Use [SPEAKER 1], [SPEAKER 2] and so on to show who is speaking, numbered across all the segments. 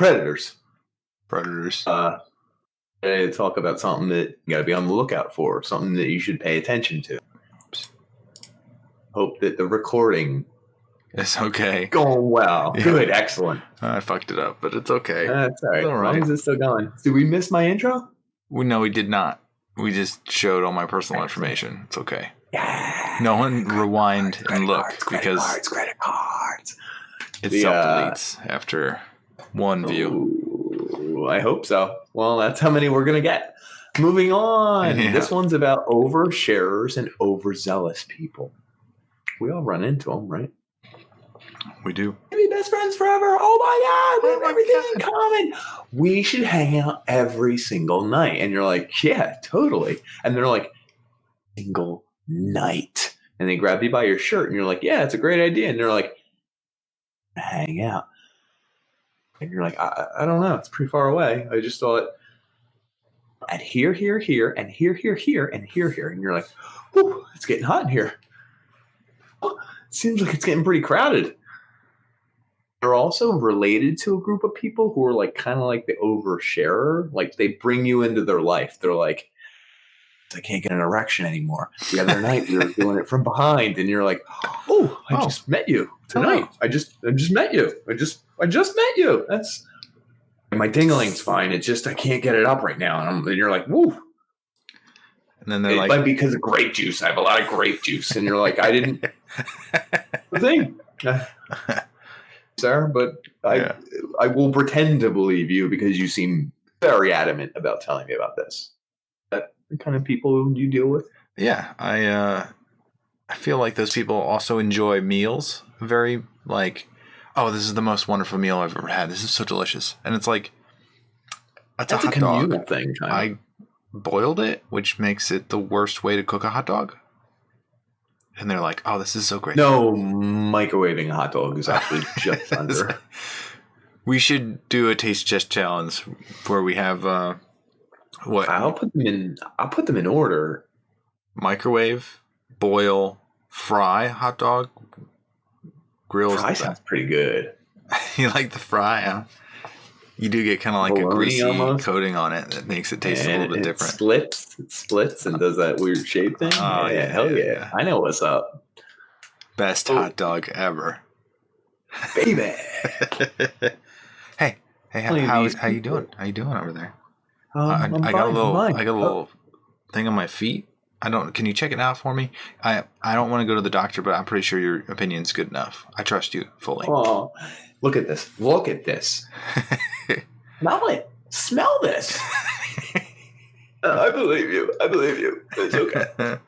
[SPEAKER 1] predators.
[SPEAKER 2] Predators.
[SPEAKER 1] Talk about something that you got to be on the lookout for, something that you should pay attention to. Hope that the recording
[SPEAKER 2] is okay.
[SPEAKER 1] Going well. Yeah. Good, excellent.
[SPEAKER 2] I fucked it up, but it's okay.
[SPEAKER 1] That's all right. As long as it's still going. Did we miss my intro?
[SPEAKER 2] No, we did not. We just showed all my personal information. It's okay.
[SPEAKER 1] Yeah.
[SPEAKER 2] No one rewind and look because
[SPEAKER 1] credit cards.
[SPEAKER 2] It self-deletes after one view.
[SPEAKER 1] I hope so. Well, that's how many we're going to get. Moving on. Yeah. This one's about oversharers and overzealous people. We all run into them, right?
[SPEAKER 2] We do.
[SPEAKER 1] Be best friends forever. Oh my God, we have everything in common. We should hang out every single night. And you're like, yeah, totally. And they're like, single night. And they grab you by your shirt and you're like, yeah, it's a great idea. And they're like, hang out. And you're like, I don't know. It's pretty far away. I just thought, and here, and here, and here. And you're like, whew, it's getting hot in here. It seems like it's getting pretty crowded. They're also related to a group of people who are like kind of like the oversharer. Like they bring you into their life. They're like, I can't get an erection anymore. The other night we were doing it from behind, and you're like, oh, I just met you tonight. I just met you. I just met you. That's my tingling's fine. It's just I can't get it up right now. And you're like, woo.
[SPEAKER 2] And then they're
[SPEAKER 1] like, but because of grape juice, I have a lot of grape juice, and you're like, I didn't. The thing. Sir, but I will pretend to believe you because you seem very adamant about telling me about this. That the kind of people you deal with?
[SPEAKER 2] Yeah, I feel like those people also enjoy meals. Very like, oh, this is the most wonderful meal I've ever had. This is so delicious, and it's like that's a hot dog
[SPEAKER 1] thing.
[SPEAKER 2] I boiled it, which makes it the worst way to cook a hot dog. And they're like, oh, this is so great.
[SPEAKER 1] No, microwaving a hot dog is actually just under.
[SPEAKER 2] We should do a taste test challenge where we have what?
[SPEAKER 1] I'll put them in order.
[SPEAKER 2] Microwave, boil, fry hot dog, grill.
[SPEAKER 1] Fry sounds pretty good.
[SPEAKER 2] You like the fry, huh? You do get kind of like bologna, a greasy coating on it that makes it taste a little bit different.
[SPEAKER 1] It splits and does that weird shape thing.
[SPEAKER 2] Oh, yeah,
[SPEAKER 1] hell yeah. I know what's up.
[SPEAKER 2] Best hot dog ever.
[SPEAKER 1] Baby.
[SPEAKER 2] Hey, how you doing? How you doing over there? I got a little thing on my feet. Can you check it out for me? I don't want to go to the doctor, but I'm pretty sure your opinion's good enough. I trust you fully.
[SPEAKER 1] Oh, look at this. Smell it. Smell this. I believe you. It's okay.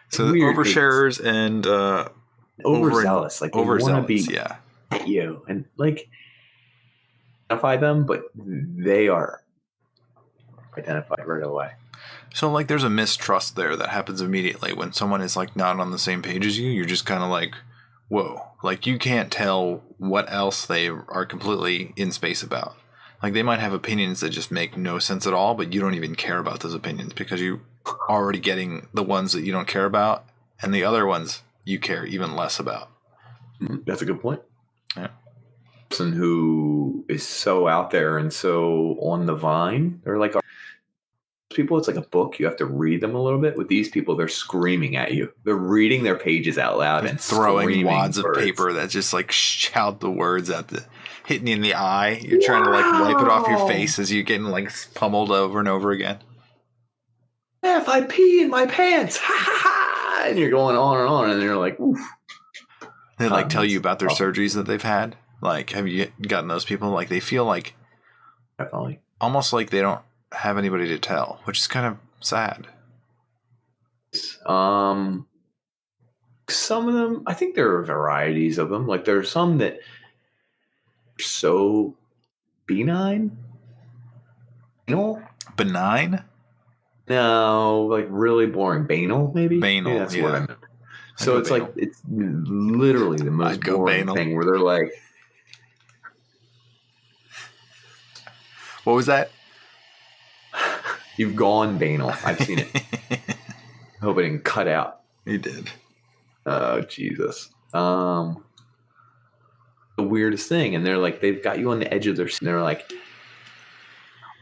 [SPEAKER 2] So the oversharers and
[SPEAKER 1] overzealous, like
[SPEAKER 2] overzealous,
[SPEAKER 1] be at you and like identify them, but they are identified right away.
[SPEAKER 2] So like, there's a mistrust there that happens immediately when someone is like not on the same page as you. You're just kind of like, whoa, like you can't tell what else they are completely in space about. Like they might have opinions that just make no sense at all, but you don't even care about those opinions because you're already getting the ones that you don't care about, and the other ones you care even less about.
[SPEAKER 1] That's a good point.
[SPEAKER 2] Yeah.
[SPEAKER 1] Person who is so out there and so on the vine, they're like people. It's like a book. You have to read them a little bit. With these people, they're screaming at you. They're reading their pages out loud and
[SPEAKER 2] throwing wads of paper that just like shout the words at hitting you in the eye. You're trying to like wipe it off your face as you're getting like pummeled over and over again.
[SPEAKER 1] If I pee in my pants, ha ha ha, and you're going on, and you're like, oof.
[SPEAKER 2] They like tell you about their surgeries that they've had. Like, have you gotten those people? Like, they feel like
[SPEAKER 1] definitely
[SPEAKER 2] almost like they don't have anybody to tell, which is kind of sad.
[SPEAKER 1] Some of them, I think there are varieties of them. Like, there are some that are so benign.
[SPEAKER 2] Benign?
[SPEAKER 1] No, like really boring. Banal, maybe?
[SPEAKER 2] Banal,
[SPEAKER 1] yeah. That's what I meant. So it's banal. Like, it's literally the most boring thing where they're like...
[SPEAKER 2] What was that?
[SPEAKER 1] You've gone banal. I've seen it. I hope it didn't cut out.
[SPEAKER 2] You did.
[SPEAKER 1] Oh, Jesus. the weirdest thing. And they're like, they've got you on the edge of their seat. And they're like,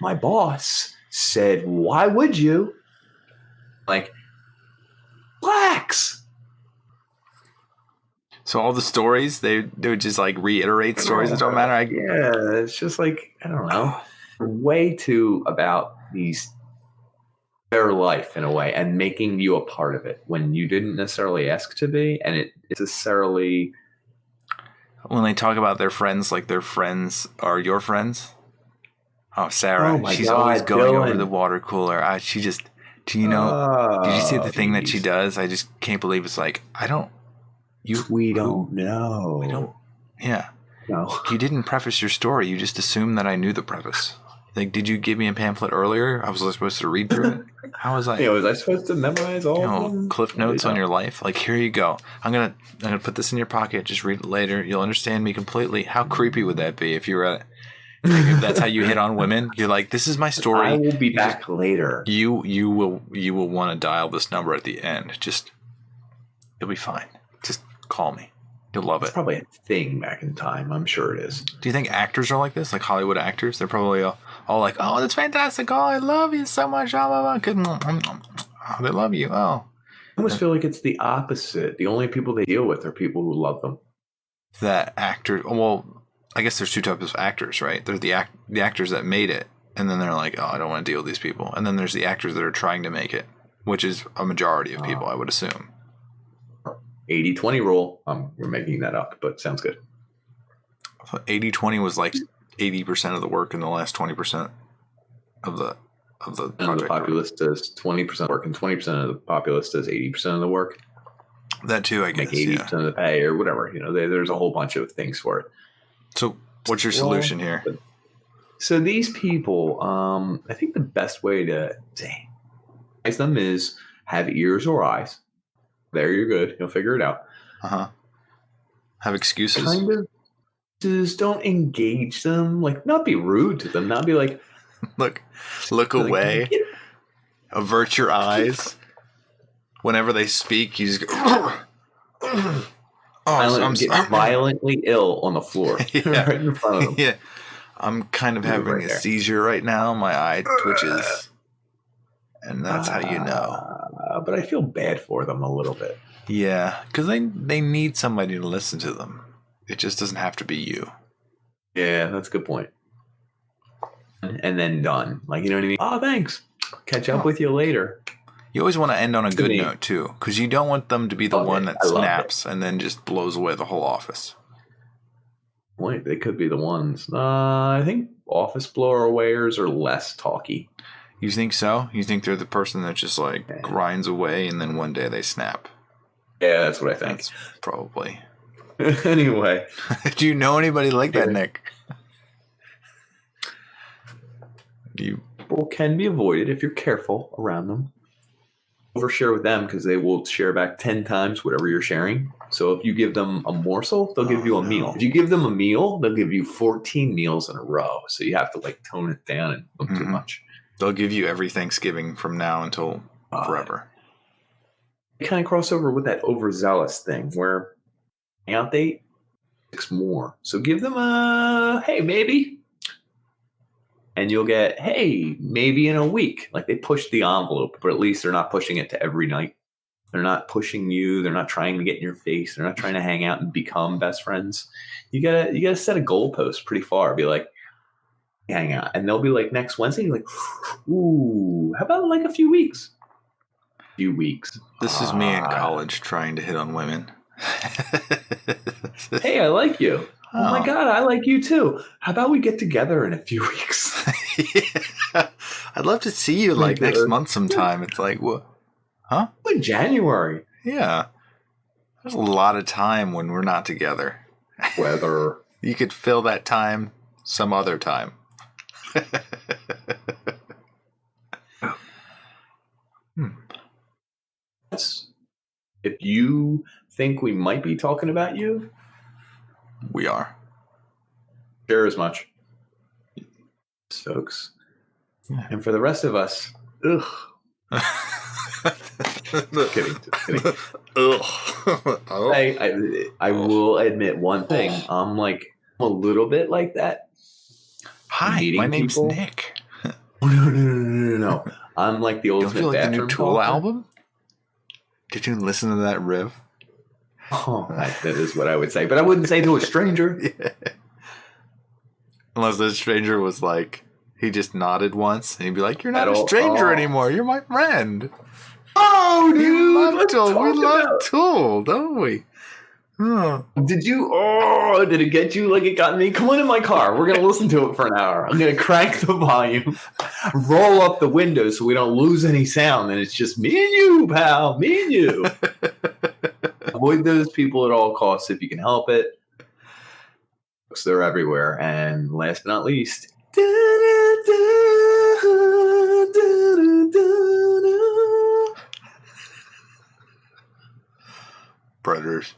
[SPEAKER 1] my boss said, why would you? Like, blacks.
[SPEAKER 2] So all the stories, they would just like reiterate stories that don't matter.
[SPEAKER 1] Yeah, it's just like, I don't know, way too about their life in a way and making you a part of it when you didn't necessarily ask to be, and it necessarily.
[SPEAKER 2] When they talk about their friends, like their friends are your friends. Oh, Sarah, she's always going over the water cooler. Did you see the thing that she does? I just can't believe it's like, we don't know. Yeah.
[SPEAKER 1] No.
[SPEAKER 2] You didn't preface your story. You just assumed that I knew the preface. Like, did you give me a pamphlet earlier? I was supposed to read through it. How was I?
[SPEAKER 1] Yeah, was I supposed to memorize all of them?
[SPEAKER 2] Cliff notes on your life. Like, here you go. I'm gonna put this in your pocket. Just read it later. You'll understand me completely. How creepy would that be if you were if that's how you hit on women? You're like, this is my story.
[SPEAKER 1] I will be back later.
[SPEAKER 2] You will want to dial this number at the end. You'll be fine. Just call me. You'll love it.
[SPEAKER 1] It's probably a thing back in time. I'm sure it is.
[SPEAKER 2] Do you think actors are like this? Like Hollywood actors? They're probably all like, oh, that's fantastic. Oh, I love you so much. Oh, they love you. Oh.
[SPEAKER 1] I almost feel like it's the opposite. The only people they deal with are people who love them.
[SPEAKER 2] That actor. Well, I guess there's two types of actors, right? There's the actors that made it, and then they're like, oh, I don't want to deal with these people. And then there's the actors that are trying to make it, which is a majority of people, I would assume.
[SPEAKER 1] 80-20 rule. We're making that up, but sounds good.
[SPEAKER 2] 80-20 was like 80% of the work and the last 20% of the project.
[SPEAKER 1] And the populous does 20% work, and 20% of the populous does 80% of the work.
[SPEAKER 2] That too, I guess.
[SPEAKER 1] Like 80% of the pay or whatever. There's a whole bunch of things for it.
[SPEAKER 2] So what's your solution here?
[SPEAKER 1] So these people, I think the best way to advise them is have ears or eyes. There, you're good. You'll figure it out.
[SPEAKER 2] Have excuses.
[SPEAKER 1] Kind of. Just don't engage them. Like, not be rude to them. Not be like,
[SPEAKER 2] look away. Avert your eyes. Whenever they speak, you just go.
[SPEAKER 1] I'm violently ill on the floor.
[SPEAKER 2] Yeah.
[SPEAKER 1] Right in front of them.
[SPEAKER 2] Yeah. I'm kind of having a seizure right now. My eye twitches. And that's how you know.
[SPEAKER 1] But I feel bad for them a little bit.
[SPEAKER 2] Yeah, because they need somebody to listen to them. It just doesn't have to be you.
[SPEAKER 1] Yeah, that's a good point. And then done. Like, you know what I mean? Oh, thanks. Catch up with you later.
[SPEAKER 2] You always want to end on a good note, too, because you don't want them to be the one that snaps and then just blows away the whole office.
[SPEAKER 1] Wait, they could be the ones. I think office blower awayers are less talky.
[SPEAKER 2] You think so? You think they're the person that just like grinds away and then one day they snap?
[SPEAKER 1] Yeah, that's what I think.
[SPEAKER 2] That's probably.
[SPEAKER 1] Anyway.
[SPEAKER 2] Do you know anybody like that, Nick?
[SPEAKER 1] People can be avoided if you're careful around them. Overshare with them because they will share back 10 times whatever you're sharing. So if you give them a morsel, they'll give you a meal. If you give them a meal, they'll give you 14 meals in a row. So you have to like tone it down and look too much.
[SPEAKER 2] They'll give you every Thanksgiving from now until forever.
[SPEAKER 1] They kind of cross over with that overzealous thing where out date 6 more. So give them a hey, maybe. And you'll get, hey, maybe in a week. Like they push the envelope, but at least they're not pushing it to every night. They're not pushing you. They're not trying to get in your face. They're not trying to hang out and become best friends. You gotta set a goalpost pretty far. Be like, hang out. And they'll be like, next Wednesday, you're like, ooh, how about like a few weeks? Few weeks.
[SPEAKER 2] This is me in college trying to hit on women.
[SPEAKER 1] Hey, I like you. Oh my God, I like you too. How about we get together in a few weeks?
[SPEAKER 2] Yeah. I'd love to see you like next month sometime. It's like, what? Huh?
[SPEAKER 1] In January.
[SPEAKER 2] Yeah. There's a lot of time when we're not together.
[SPEAKER 1] Weather.
[SPEAKER 2] You could fill that time some other time.
[SPEAKER 1] If you think we might be talking about you,
[SPEAKER 2] we are.
[SPEAKER 1] Share as much, folks. Yeah. And for the rest of us, ugh. Kidding.
[SPEAKER 2] Oh.
[SPEAKER 1] I will admit one thing. I'm a little bit like that.
[SPEAKER 2] Hi,
[SPEAKER 1] Meeting
[SPEAKER 2] my name's
[SPEAKER 1] people.
[SPEAKER 2] Nick.
[SPEAKER 1] No. I'm like the
[SPEAKER 2] Don't
[SPEAKER 1] ultimate
[SPEAKER 2] feel like the new
[SPEAKER 1] bathroom
[SPEAKER 2] Tool
[SPEAKER 1] talker.
[SPEAKER 2] album? Did you listen to that riff?
[SPEAKER 1] Oh, that is what I would say, but I wouldn't say to a stranger.
[SPEAKER 2] Yeah. Unless the stranger was like, he just nodded once, and he'd be like, "You're not a stranger anymore. You're my friend."
[SPEAKER 1] Oh, dude,
[SPEAKER 2] You love Tool. We love
[SPEAKER 1] about...
[SPEAKER 2] Tool, don't we? Oh.
[SPEAKER 1] Did it get you like it got me? Come on in my car. We're going to listen to it for an hour. I'm going to crank the volume, roll up the window so we don't lose any sound, and it's just me and you, pal. Me and you. Avoid those people at all costs if you can help it. They're everywhere. And last but not least,
[SPEAKER 2] Predators.